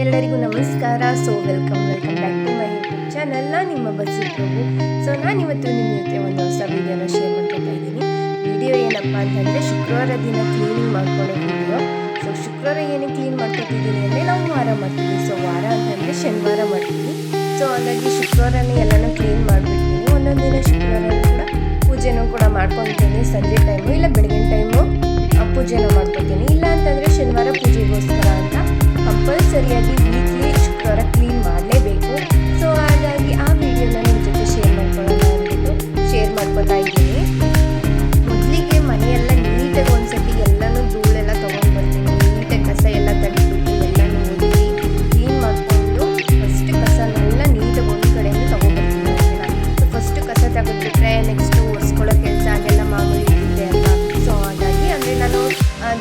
ಎಲ್ಲರಿಗೂ ನಮಸ್ಕಾರ. Welcome back to my YouTube channel. ನಾನು ನಿಮ್ಮ ಬಸ್ಸು ಪ್ರಭು. ನಾನಿವತ್ತು ನಿಮ್ಮ ಜೊತೆ ಒಂದು ಹೊಸ ವಿಡಿಯೋನ ಶೇರ್ ಮಾಡ್ಕೊತಾ ಇದ್ದೀನಿ. ವಿಡಿಯೋ ಏನಪ್ಪ ಅಂತಂದರೆ ಶುಕ್ರವಾರ ದಿನ ಕ್ಲೀನಿಂಗ್ ಮಾಡ್ಕೊಳ್ಳೋ ವಿಡಿಯೋ. ಶುಕ್ರವಾರ ಏನಕ್ಕೆ ಕ್ಲೀನ್ ಮಾಡ್ಕೊತಿದ್ದೀನಿ ಅಂದರೆ ನಾವು ವಾರ ಮಾಡ್ತೀವಿ. ವಾರ ಅಂತಂದರೆ ಶನಿವಾರ ಮಾಡ್ತೀವಿ. ಹಾಗಾಗಿ ಶುಕ್ರವಾರನೇ ಎಲ್ಲನೂ ಕ್ಲೀನ್ ಮಾಡಿಬಿಡ್ತೀನಿ. ಒಂದೊಂದು ದಿನ ಶುಕ್ರವಾರ ಕೂಡ ಪೂಜೆನೂ ಕೂಡ ಮಾಡ್ಕೊತೀನಿ. ಸಂಜೆ ಟೈಮು ಇಲ್ಲ ಬೆಳಗಿನ ಟೈಮು ಪೂಜೆನ ಮಾಡ್ಕೊತೀನಿ. ಇಲ್ಲ ಅಂತಂದರೆ ಶನಿವಾರ ಪೂಜೆಗೋಸ್ಕರ ಅಂತ ಕಂಪಲ್ಸರಿಯಾಗಿ ವೀಕ್ಲಿ ಶುಕ್ರವಾರ ಕ್ಲೀನ್ ಮಾಡಲೇಬೇಕು. ಹಾಗಾಗಿ ಆ ವಿಡಿಯೋನ ನಿಮ್ಮ ಜೊತೆ ಶೇರ್ ಮಾಡ್ಕೊಳ್ಳೋಣ ಅಂದ್ಬಿಟ್ಟು ಶೇರ್ ಮಾಡ್ಕೊತಾ ಇದ್ದೀನಿ. ಮೊದಲಿಗೆ ಮನೆಯೆಲ್ಲ ನೀಟಾಗಿ ಒಂದ್ಸತಿ ಎಲ್ಲನೂ ಧೂಳೆಲ್ಲ ತೊಗೊಂಡು ಬರ್ತೀನಿ. ನೀಟಾಗಿ ಕಸ ಎಲ್ಲ ತೆಗೆದುಬಿಟ್ಟು ಎಲ್ಲನೂ ಒದ್ದಿ ಕ್ಲೀನ್ ಮಾಡಿಕೊಂಡು ಫಸ್ಟ್ ಕಸನೆಲ್ಲ ನೀಟಾಗಿ ಒಂದು ಕಡೆಯಿಂದ ತೊಗೊಬರ್ತೀನಿ. ಫಸ್ಟ್ ಕಸ ತೆಗೆದುಬಿಟ್ರೆ ನೆಕ್ಸ್ಟು ಒರೆಸ್ಕೊಳ್ಳೋ ಕೆಲಸ ಅದೆಲ್ಲ ಮಾಮೂಲಿ ಇರುತ್ತೆ ಅಲ್ವಾ. ಹಾಗಾಗಿ ಅಂದರೆ ನಾನು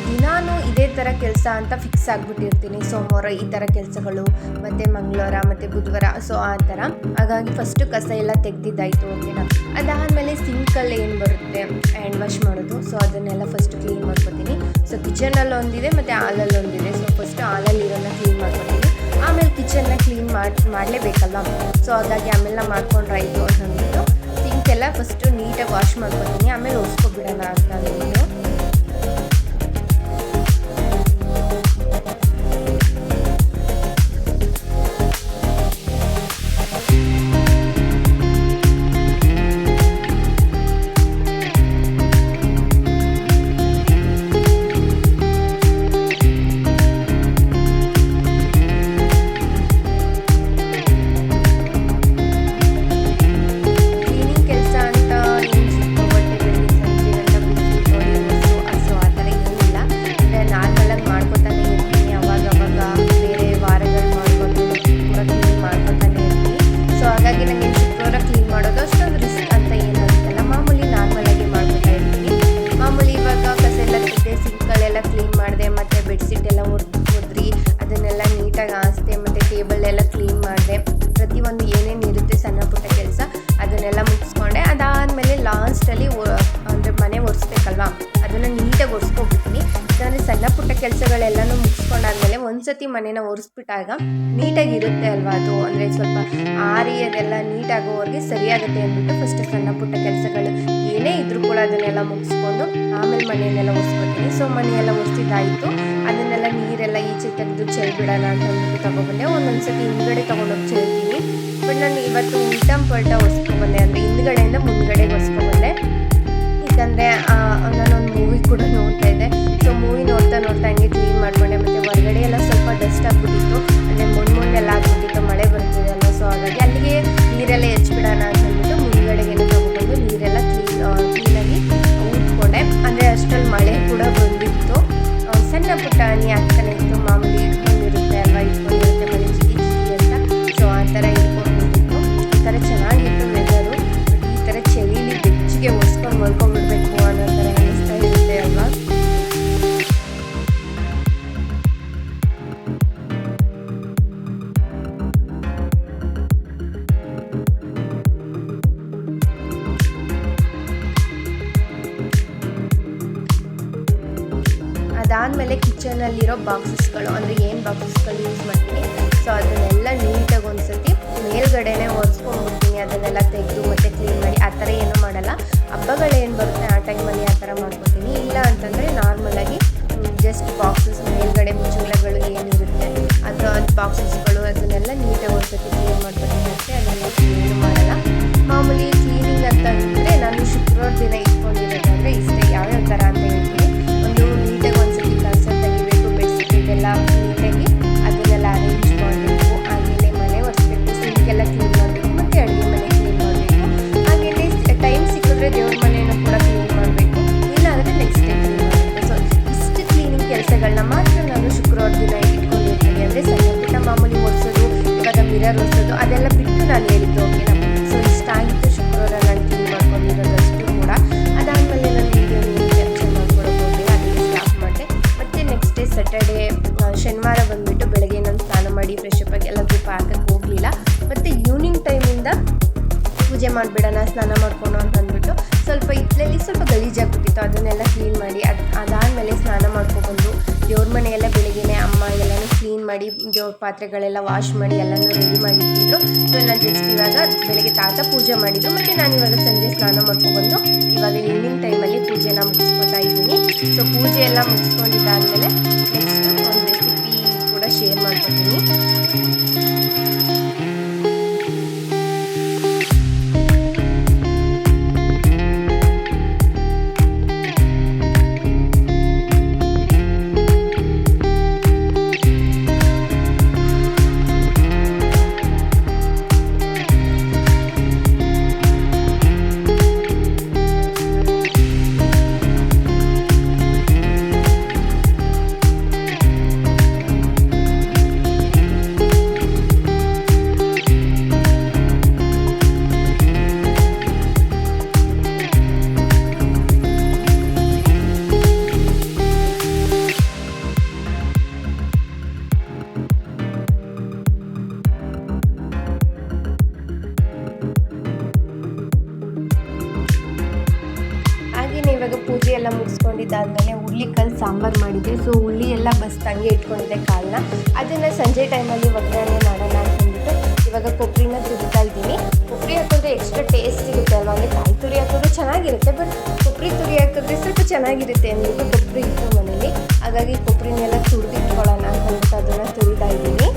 ದಿನಾನು ಇದೇ ಥರ ಕೆಲಸ ಅಂತ ಫಿಕ್ಸ್ ಆಗಿಬಿಟ್ಟಿರ್ತೀನಿ. ಸೋಮವಾರ ಈ ಥರ ಕೆಲಸಗಳು, ಮತ್ತು ಮಂಗಳವಾರ ಮತ್ತು ಬುಧವಾರ ಆ ಥರ. ಹಾಗಾಗಿ ಫಸ್ಟು ಕಸ ಎಲ್ಲ ತೆಗೆದಿದ್ದಾಯಿತು. ಓಕೆನಾ. ಅದಾದಮೇಲೆ ಸಿಂಕಲ್ಲಿ ಏನು ಬರುತ್ತೆ ಹ್ಯಾಂಡ್ ವಾಶ್ ಮಾಡೋದು, ಅದನ್ನೆಲ್ಲ ಫಸ್ಟ್ ಕ್ಲೀನ್ ಮಾಡ್ಕೊತೀನಿ. ಕಿಚನಲ್ಲಿ ಒಂದಿದೆ ಮತ್ತು ಹಾಲಲ್ಲಿ ಒಂದಿದೆ. ಫಸ್ಟ್ ಹಾಲಲ್ಲಿ ಇರೋನ್ನ ಕ್ಲೀನ್ ಮಾಡ್ಕೊತೀನಿ. ಆಮೇಲೆ ಕಿಚನ್ನ ಕ್ಲೀನ್ ಮಾಡಲೇಬೇಕಲ್ಲ. ಹಾಗಾಗಿ ಆಮೇಲೆ ಮಾಡ್ಕೊಂಡ್ರಾಯ್ತು ಅಂತ ಅಂದ್ಬಿಟ್ಟು ಸಿಂಕೆಲ್ಲ ಫಸ್ಟು ನೀಟಾಗಿ ವಾಶ್ ಮಾಡ್ಕೊತೀನಿ. ಆಮೇಲೆ ಒರೆಸ್ಕೊಬಿಡೋಣ ಅಂತ ಅಂದ್ಬಿಟ್ಟು ಆಸ್ತೆ ಮತ್ತು ಟೇಬಲ್ ಎಲ್ಲ ಕ್ಲೀನ್ ಮಾಡಿದೆ. ಪ್ರತಿಯೊಂದು ಏನೇನು ಇರುತ್ತೆ ಸಣ್ಣ ಪುಟ್ಟ ಕೆಲಸ ಅದನ್ನೆಲ್ಲ ಮುಗಿಸ್ಕೊಂಡೆ. ಅದಾದಮೇಲೆ ಲಾಸ್ಟಲ್ಲಿ ಅಂದರೆ ಮನೆ ಒರೆಸ್ಬೇಕಲ್ವ, ಅದನ್ನು ನೀಟಾಗಿ ಒರೆಸ್ಕೊಬಿಡ್ತೀನಿ. ಯಾಕಂದರೆ ಸಣ್ಣ ಪುಟ್ಟ ಕೆಲಸಗಳೆಲ್ಲನೂ ಮುಗಿಸ್ಕೊಂಡಾದ್ಮೇಲೆ ಒಂದ್ಸತಿ ಮನೇನ ಒರೆಸ್ಬಿಟ್ಟಾಗ ನೀಟಾಗಿರುತ್ತೆ ಅಲ್ವಾ. ಅದು ಅಂದರೆ ಸ್ವಲ್ಪ ಆರಿ ಅದೆಲ್ಲ ನೀಟಾಗೋವರೆಗೆ ಸರಿಯಾಗುತ್ತೆ ಅಂದ್ಬಿಟ್ಟು ಫಸ್ಟ್ ಸಣ್ಣ ಪುಟ್ಟ ಕೆಲಸಗಳು ಏನೇ ಇದ್ರೂ ಕೂಡ ಅದನ್ನೆಲ್ಲ ಮುಗಿಸ್ಕೊಂಡು ಆಮೇಲೆ ಮನೆಯನ್ನೆಲ್ಲ ಒರೆಸ್ಕೊತೀನಿ. ಮನೆಯೆಲ್ಲ ಒರೆಸಿದ್ದಾಯಿತು. ಅದನ್ನೆಲ್ಲ ನೀರೆಲ್ಲ ಈಚೆ ತೆಗೆದು ಚೆಲ್ಬಿಡೋಣ ಅಂತ ಅಂದ್ಬಿಟ್ಟು ತೊಗೊಬಂದೆ. ಒಂದೊಂದ್ಸತಿ ಹಿಂದ್ಗಡೆ ತೊಗೊಂಡೋಗಿ ಚೆಲ್ತೀನಿ. ಬಟ್ ನಾನು ಇವತ್ತು ಉಲ್ಟಾ ಪಲ್ಟಾ ಒರೆಸ್ಕೊಬಂದೆ, ಅಂದರೆ ಹಿಂದ್ಗಡೆಯಿಂದ ಮುಂದ್ಗಡೆ ಒರೆಸ್ಕೊಬಂದೆ. ಯಾಕಂದರೆ ನಾನೊಂದು ಮೂವಿ ಕೂಡ ನೋಡ್ತಾ ಇದ್ದೆ. ಮೂವಿ ನೋಡ್ತಾ ಹಂಗೆ ಕ್ಲೀನ್ ಮಾಡಿಕೊಂಡೆ. ಮತ್ತು ಹೊರಗಡೆ ಎಲ್ಲ ಸ್ವಲ್ಪ ಡಸ್ಟ್ ಆಗಿಬಿಟ್ಟಿತ್ತು, ಅಂದರೆ ಮೊನ್ನೆಲ್ಲ ಆಗಿಬಿಟ್ಟಿತ್ತು, ಮಳೆ ಬರ್ತಿದೆ ಅಲ್ಲ. ಹಾಗಾಗಿ ಅಲ್ಲಿಗೆ ನೀರೆಲ್ಲ ಹೆಚ್ಚಿಬಿಡೋಣ ಅಂತ ಅಂದ್ಬಿಟ್ಟು ಮುಂದ್ಗಡೆಗೇನು ತೊಗೊಬಂದು ನೀರೆಲ್ಲ ಕ್ಲೀನಾಗಿ ಊದ್ಕೊಂಡೆ. ಅಂದರೆ ಅಷ್ಟರಲ್ಲಿ ಮಳೆ ಕೂಡ ಬಂದಿತ್ತು. ಸಣ್ಣ ಪುಟ್ಟ ಹನಿ ಆಗ್ತಾನೆ ಇತ್ತು. ಮಾಮೂಲಿ ಇಟ್ಕೊಂಡಿರುತ್ತೆ ಅಲ್ವಾ, ಇಟ್ಕೊಂಡಿರುತ್ತೆ ಮನೆ ಜಿಗಿ ಅಂತ. ಆ ಥರ ಇಟ್ಕೊಂಡಿತ್ತು. ಈ ಥರ ಚೆನ್ನಾಗಿತ್ತು ವೆದರು. ಈ ಥರ ಚಳಿಲಿ ಬೆಚ್ಚಗೆ ಒರೆಸ್ಕೊಂಡು ಮಲ್ಕೊಂಡ್ಬಿಡ್ಬೇಕು ಅನ್ನೋ ಥರ ಅನ್ನಿಸ್ತಾ ಇರುತ್ತೆ ಅಲ್ವಾ. ಅದಾದಮೇಲೆ ಕಿಚನಲ್ಲಿರೋ ಬಾಕ್ಸಸ್ಗಳು, ಅಂದರೆ ಏನು ಬಾಕ್ಸಸ್ಗಳು ಯೂಸ್ ಮಾಡ್ತೀನಿ ಅದನ್ನೆಲ್ಲ ನೀಟಾಗಿ ಒಂದ್ಸತಿ ಮೇಲ್ಗಡೆನೇ ಒರೆಸ್ಕೊಂಡ್ಬಿಡ್ತೀನಿ. ಅದನ್ನೆಲ್ಲ ತೆಗೆದು ಮತ್ತು ಕ್ಲೀನ್ ಮಾಡಿ ಆ ಥರ ಏನೂ ಮಾಡಲ್ಲ. ಹಬ್ಬಗಳೇನು ಬರುತ್ತೆ ಆ ಟೈಮಲ್ಲಿ ಆ ಥರ ಮಾಡ್ಕೊತೀನಿ. ಇಲ್ಲ ಅಂತಂದರೆ ನಾರ್ಮಲಾಗಿ ಜಸ್ಟ್ ಬಾಕ್ಸಸ್ ಮೇಲ್ಗಡೆ ಮುಚ್ಚಳಗಳು ಏನಿರುತ್ತೆ ಅದು ಬಾಕ್ಸಸ್ಗಳು ಅದನ್ನೆಲ್ಲ ನೀಟಾಗಿ ಒಂದ್ಸತಿ ಕ್ಲೀನ್ ಮಾಡ್ಕೊತೀನಿ. ಅಷ್ಟೇ, ಅದನ್ನೆಲ್ಲ ಕ್ಲೀನ್ ಮಾಡಲ್ಲ. ಮಾಮೂಲಿ ಕ್ಲೀನಿಂಗ್ ಅಂತ ಅಂದರೆ ನಾನು ಶುಕ್ರವಾರ ದಿನ ಇಟ್ಕೊಂಡಿರೋದಂದರೆ ಇಷ್ಟೇ. ಯಾವ್ಯಾವ ಥರ ಅಂತ ಹೇಳ್ತೀನಿ. ಒಂದು ನೀಟಾಗಿ ಒಂದ್ಸತಿ ಕಸ ತೆಗಿಬೇಕು, ಬೆಡ್ಶೀಟ್ ಇದೆಲ್ಲ ನೀಟಾಗಿ ಅದನ್ನೆಲ್ಲ ಅರೇಂಜ್ ಮಾಡಬೇಕು. ಹಾಗೆಯೇ ಮನೆ ಒರೆಸ್ಬೇಕು, ಸಿಂಕೆಲ್ಲ ಕ್ಲೀನ್ ಮಾಡಬೇಕು, ಮತ್ತು ಅಡುಗೆ ಮನೆ ಕ್ಲೀನ್ ಮಾಡಬೇಕು. ಹಾಗೆಯೇ ಟೈಮ್ ಸಿಕ್ಕಿದ್ರೆ ದೇವ್ರ ಮನೆಯೂ ಕೂಡ ಕ್ಲೀನ್ ಮಾಡಬೇಕು. ಇಲ್ಲ ಅಂದರೆ ನೆಕ್ಸ್ಟ್ ಡೇ ಕ್ಲೀನ್ ಮಾಡಬೇಕು. ಇಷ್ಟು ಕ್ಲೀನಿಂಗ್ ಕೆಲಸಗಳನ್ನ ಮಾತ್ರ ನಾನು ಶುಕ್ರವಾರ ದಿನ ಇಟ್ಕೊಂಡಿರ್ತೀನಿ. ಅಂದರೆ ಸಣ್ಣ ಪುಟ್ಟ ಮಾಮೂಲಿ ಒರೆಸೋದು, ಇವಾಗ ಮಿರರ್ ಒರೆಸೋದು ಅದೆಲ್ಲ ಬಿಟ್ಟು ನಾನು ಹೇಳಿದ್ದು. ಓಕೆನಾ. ಇಷ್ಟ ಆಗಿತ್ತು ಶುಕ್ರವಾರ ನಾನು ಕ್ಲೀನ್ ಮಾಡ್ಕೊಂಡಿರೋದಷ್ಟು ಕೂಡ. ಅದಾದಮೇಲೆ ನಾನು ವೀಡಿಯೋ ಕ್ಯಾಪ್ಚರ್ ಮಾಡ್ಕೊಳ್ಳೋದು ಅದಕ್ಕೆ ಸ್ಟಾಪ್ ಮಾಡಿದೆ. ಮತ್ತು ನೆಕ್ಸ್ಟ್ ಡೇ ಸ್ಯಾಟರ್ಡೇ ಶನಿವಾರ ಬಂದುಬಿಟ್ಟು ಬೆಳಗ್ಗೆ ನಾನು ಸ್ನಾನ ಮಾಡಿ ಫ್ರೆಶ್ ಅಪ್ ಆಗಿ ಎಲ್ಲ ಧೂಪ ಹಾಕಕ್ಕೆ ಹೋಗಲಿಲ್ಲ. ಮತ್ತು ಈವ್ನಿಂಗ್ ಟೈಮಿಂದ ಪೂಜೆ ಮಾಡಿಬಿಡೋಣ ಸ್ನಾನ ಮಾಡಿಕೊಂಡು ಅಂತ ಅಂದ್ಬಿಟ್ಟು ಸ್ವಲ್ಪ ಇತ್ತಲಲ್ಲಿ ಸ್ವಲ್ಪ ಗಲೀಜಾಗ್ಬಿಟ್ಟಿತ್ತು. ಅದನ್ನೆಲ್ಲ ಕ್ಲೀನ್ ಮಾಡಿ ಅದಾದಮೇಲೆ ಸ್ನಾನ ಮಾಡ್ಕೊಬಂದು ದೇವ್ರ ಮನೆಯೆಲ್ಲ ಬೆಳಗ್ಗೆನೇ ಅಮ್ಮ ಎಲ್ಲನೂ ಕ್ಲೀನ್ ಮಾಡಿ ದೇವ್ರ ಪಾತ್ರೆಗಳೆಲ್ಲ ವಾಶ್ ಮಾಡಿ ಎಲ್ಲನೂ ರೆಡಿ ಮಾಡಿಟ್ಟಿದ್ರು. ಸೊ ನಾನು ಜಸ್ಟ್ ಇವಾಗ ಬೆಳಗ್ಗೆ ತಾತ ಪೂಜೆ ಮಾಡಿದ್ದು, ಮತ್ತು ನಾನು ಇವಾಗ ಸಂಜೆ ಸ್ನಾನ ಮಾಡ್ಕೊಬಂದು ಇವಾಗ ಈವ್ನಿಂಗ್ ಟೈಮಲ್ಲಿ ಪೂಜೆನ ಮುಗಿಸ್ಕೊತಾ ಇದ್ದೀನಿ. ಸೊ ಪೂಜೆ ಎಲ್ಲ ಮುಗಿಸ್ಕೊಂಡಿದ್ದಾದಮೇಲೆ ನೆಕ್ಸ್ಟ್ ಒಂದು ರೆಸಿಪಿ ಕೂಡ ಶೇರ್ ಮಾಡ್ಕೊತೀನಿ. ಇವಾಗ ಪೂಜೆ ಎಲ್ಲ ಮುಗಿಸ್ಕೊಂಡಿದ್ದಾದಮೇಲೆ ಹುಳ್ಳಿಕಾಳು ಸಾಂಬಾರು ಮಾಡಿದ್ದೆ. ಸೊ ಹುಳ್ಳಿ ಎಲ್ಲ ತಂಗೆ ಇಟ್ಕೊಂಡಿದ್ದೆ ಕಾಳನ್ನ, ಅದನ್ನು ಸಂಜೆ ಟೈಮಲ್ಲಿ ಒಗ್ಗರಣೆ ಮಾಡೋಣ ಅಂತಂದ್ಬಿಟ್ಟು ಇವಾಗ ಕೊಬ್ಬರಿನ ತುರಿತಾ ಇದ್ದೀನಿ. ಕೊಬ್ಬರಿ ಹಾಕಿದ್ರೆ ಎಕ್ಸ್ಟ್ರಾ ಟೇಸ್ಟ್ ಇರುತ್ತೆ ಅಲ್ವಾ, ಅಂದರೆ ಕಾಯಿ ತುರಿ ಹಾಕಿದ್ರೆ ಚೆನ್ನಾಗಿರುತ್ತೆ, ಬಟ್ ಕೊಬ್ಬರಿ ತುರಿ ಹಾಕಿದ್ರೆ ಸ್ವಲ್ಪ ಚೆನ್ನಾಗಿರುತ್ತೆ ಅಂದ್ಬಿಟ್ಟು ಕೊಬ್ಬರಿ ಇತ್ತು ಮನೇಲಿ, ಹಾಗಾಗಿ ಕೊಬ್ಬರಿನೆಲ್ಲ ತುರಿದಿಟ್ಕೊಳ್ಳೋಣ ಅಂತಂದ್ಬಿಟ್ಟು ಅದನ್ನು ತುರಿತಾ ಇದ್ದೀನಿ.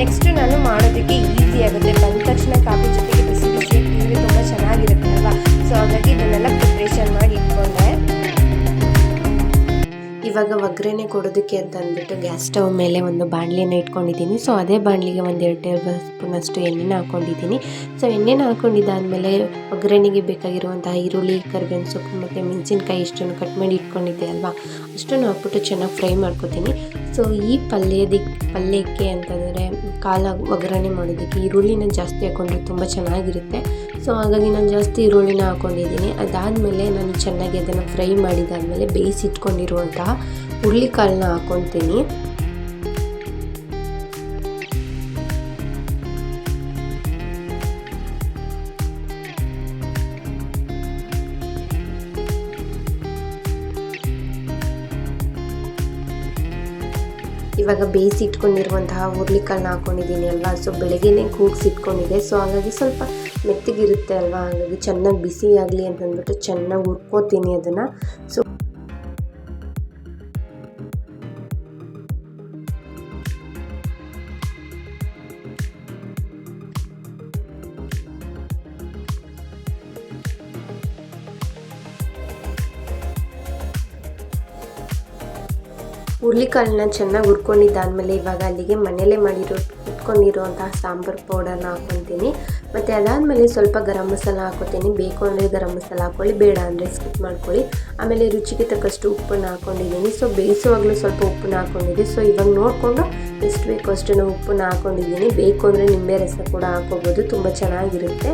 ನೆಕ್ಸ್ಟು ನಾನು ಮಾಡೋದಕ್ಕೆ ಈಸಿ ಆಗುತ್ತೆ. ಬಂದ ತಕ್ಷಣ ಕಾಫಿ ಜೊತೆಗೆ ಬಿಸಿ ಬಿಸಿ ತಿಂದರೆ ತುಂಬ ಚೆನ್ನಾಗಿರುತ್ತೆ ಅಲ್ವಾ. ಸೊ ಹಾಗಾಗಿ ಇದನ್ನೆಲ್ಲ ಪ್ರಿಪ್ರೇಷನ್ ಮಾಡಿ ಇಟ್ಕೊಂಡೆ. ಇವಾಗ ಒಗ್ಗರಣೆ ಕೊಡೋದಕ್ಕೆ ಅಂತ ಅಂದ್ಬಿಟ್ಟು ಗ್ಯಾಸ್ ಸ್ಟವ್ ಮೇಲೆ ಒಂದು ಬಾಣಲಿನ ಇಟ್ಕೊಂಡಿದ್ದೀನಿ. ಸೊ ಅದೇ ಬಾಣಲಿಗೆ ಒಂದು 2 ಟೇಬಲ್ ಸ್ಪೂನಷ್ಟು ಎಣ್ಣೆನ ಹಾಕ್ಕೊಂಡಿದ್ದೀನಿ. ಸೊ ಎಣ್ಣೆನ ಹಾಕ್ಕೊಂಡಿದ್ದಾದಮೇಲೆ ಒಗ್ಗರಣೆಗೆ ಬೇಕಾಗಿರುವಂತಹ ಈರುಳ್ಳಿ, ಕರಿಬೇವಿನ ಸೊಪ್ಪು ಮತ್ತು ಮೆಣಸಿನ್ಕಾಯಿ ಇಷ್ಟನ್ನು ಕಟ್ ಮಾಡಿ ಇಟ್ಕೊಂಡಿದ್ದೆ ಅಲ್ವಾ, ಅಷ್ಟನ್ನು ಹಾಕ್ಬಿಟ್ಟು ಚೆನ್ನಾಗಿ ಫ್ರೈ ಮಾಡ್ಕೊತೀನಿ. ಸೊ ಈ ಪಲ್ಯಕ್ಕೆ ಅಂತಂದರೆ ಕಾಳು ಒಗ್ಗರಣೆ ಮಾಡೋದಕ್ಕೆ ಈರುಳ್ಳಿನ ಜಾಸ್ತಿ ಹಾಕ್ಕೊಂಡ್ರೆ ತುಂಬ ಚೆನ್ನಾಗಿರುತ್ತೆ. ಸೊ ಹಾಗಾಗಿ ನಾನು ಜಾಸ್ತಿ ಈರುಳ್ಳಿನ ಹಾಕ್ಕೊಂಡಿದ್ದೀನಿ. ಅದಾದಮೇಲೆ ನಾನು ಚೆನ್ನಾಗಿ ಅದನ್ನು ಫ್ರೈ ಮಾಡಿದಾದಮೇಲೆ ಬೇಯಿಸಿಟ್ಕೊಂಡಿರುವಂತಹ ಹುರುಳಿಕಾಳನ್ನ ಹಾಕ್ಕೊತೀನಿ. ಇವಾಗ ಬೇಯಿಸಿಟ್ಕೊಂಡಿರುವಂತಹ ಹುರುಳಿಕಾಳನ್ನ ಹಾಕ್ಕೊಂಡಿದ್ದೀನಿ ಅಲ್ವಾ. ಸೊ ಬೆಳಗ್ಗೆನೇ ಕೂಗಿಸಿಟ್ಕೊಂಡಿದ್ದೆ. ಸೊ ಹಾಗಾಗಿ ಸ್ವಲ್ಪ ಮೆತ್ತಗಿರುತ್ತೆ ಅಲ್ವಾ, ಹಾಗಾಗಿ ಚೆನ್ನಾಗಿ ಬಿಸಿ ಆಗಲಿ ಅಂತಂದ್ಬಿಟ್ಟು ಚೆನ್ನಾಗಿ ಹುರ್ಕೋತೀನಿ ಅದನ್ನು. ಸೊ ಹುರುಳಿಕಾಳನ್ನ ಚೆನ್ನಾಗಿ ಹುರ್ಕೊಂಡಿದ್ದಾದಮೇಲೆ ಇವಾಗ ಅಲ್ಲಿಗೆ ಮನೇಲೇ ಇಟ್ಕೊಂಡಿರುವಂತಹ ಸಾಂಬಾರು ಪೌಡರ್ನ ಹಾಕ್ಕೊತೀನಿ. ಮತ್ತು ಅದಾದಮೇಲೆ ಸ್ವಲ್ಪ ಗರಂ ಮಸಾಲ ಹಾಕ್ಕೊತೀನಿ. ಬೇಕು ಅಂದರೆ ಗರಂ ಮಸಾಲ ಹಾಕ್ಕೊಳ್ಳಿ, ಬೇಡ ಅಂದರೆ ಸ್ಕಿಪ್ ಮಾಡ್ಕೊಳ್ಳಿ. ಆಮೇಲೆ ರುಚಿಗೆ ತಕ್ಕಷ್ಟು ಉಪ್ಪನ್ನು ಹಾಕ್ಕೊಂಡಿದ್ದೀನಿ. ಸೊ ಬೇಯಿಸುವಾಗಲೂ ಸ್ವಲ್ಪ ಉಪ್ಪನ್ನ ಹಾಕ್ಕೊಂಡಿದ್ದೆ. ಸೊ ಇವಾಗ ನೋಡಿಕೊಂಡು ಎಷ್ಟು ಬೇಕು ಅಷ್ಟನ್ನು ಉಪ್ಪನ್ನ ಹಾಕ್ಕೊಂಡಿದ್ದೀನಿ. ಬೇಕು ಅಂದರೆ ನಿಂಬೆ ರಸ ಕೂಡ ಹಾಕ್ಕೋಬೋದು, ತುಂಬ ಚೆನ್ನಾಗಿರುತ್ತೆ.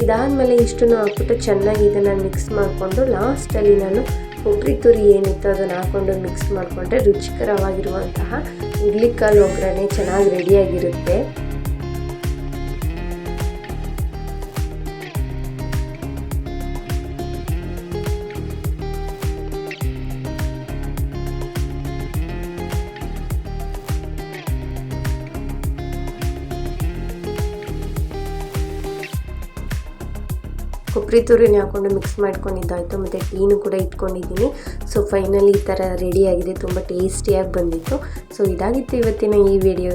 ಇದಾದಮೇಲೆ ಇಷ್ಟನ್ನು ಹಾಕ್ಬಿಟ್ಟು ಚೆನ್ನಾಗಿ ಇದನ್ನು ಮಿಕ್ಸ್ ಮಾಡಿಕೊಂಡು ಲಾಸ್ಟಲ್ಲಿ ನಾನು ಕೊಬ್ಬರಿ ತುರಿ ಏನಿತ್ತು ಅದನ್ನು ಹಾಕ್ಕೊಂಡು ಮಿಕ್ಸ್ ಮಾಡಿಕೊಂಡ್ರೆ ರುಚಿಕರವಾಗಿರುವಂತಹ ಹುರುಳಿಕಾಳು ಒಗ್ಗರಣೆ ಚೆನ್ನಾಗಿ ರೆಡಿಯಾಗಿರುತ್ತೆ. ಕೊಬ್ಬರಿ ತುರಿನ ಹಾಕ್ಕೊಂಡು ಮಿಕ್ಸ್ ಮಾಡ್ಕೊಂಡಿದ್ದಾಯಿತು, ಮತ್ತು ಟೀನು ಕೂಡ ಇಟ್ಕೊಂಡಿದ್ದೀನಿ. ಸೊ ಫೈನಲಿ ಈ ಥರ ರೆಡಿಯಾಗಿದೆ, ತುಂಬ ಟೇಸ್ಟಿಯಾಗಿ ಬಂದಿತ್ತು. ಸೊ ಇದಾಗಿತ್ತು ಇವತ್ತಿನ ಈ ವಿಡಿಯೋ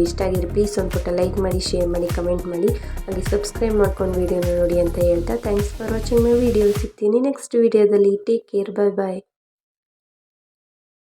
ಇಷ್ಟ ಆಗಿದ್ರೆ ಪ್ಲೀಸ್ ಒಂದು ಪುಟ್ಟ ಲೈಕ್ ಮಾಡಿ, ಶೇರ್ ಮಾಡಿ, ಕಮೆಂಟ್ ಮಾಡಿ, ಹಾಗೆ ಸಬ್ಸ್ಕ್ರೈಬ್ ಮಾಡ್ಕೊಂಡು ವಿಡಿಯೋನ ನೋಡಿ ಅಂತ ಹೇಳ್ತಾ thanks for watching my video. ಸಿಗ್ತೀನಿ ನೆಕ್ಸ್ಟ್ ವಿಡಿಯೋದಲ್ಲಿ. ಟೇಕ್ ಕೇರ್, ಬಾಯ್ ಬಾಯ್.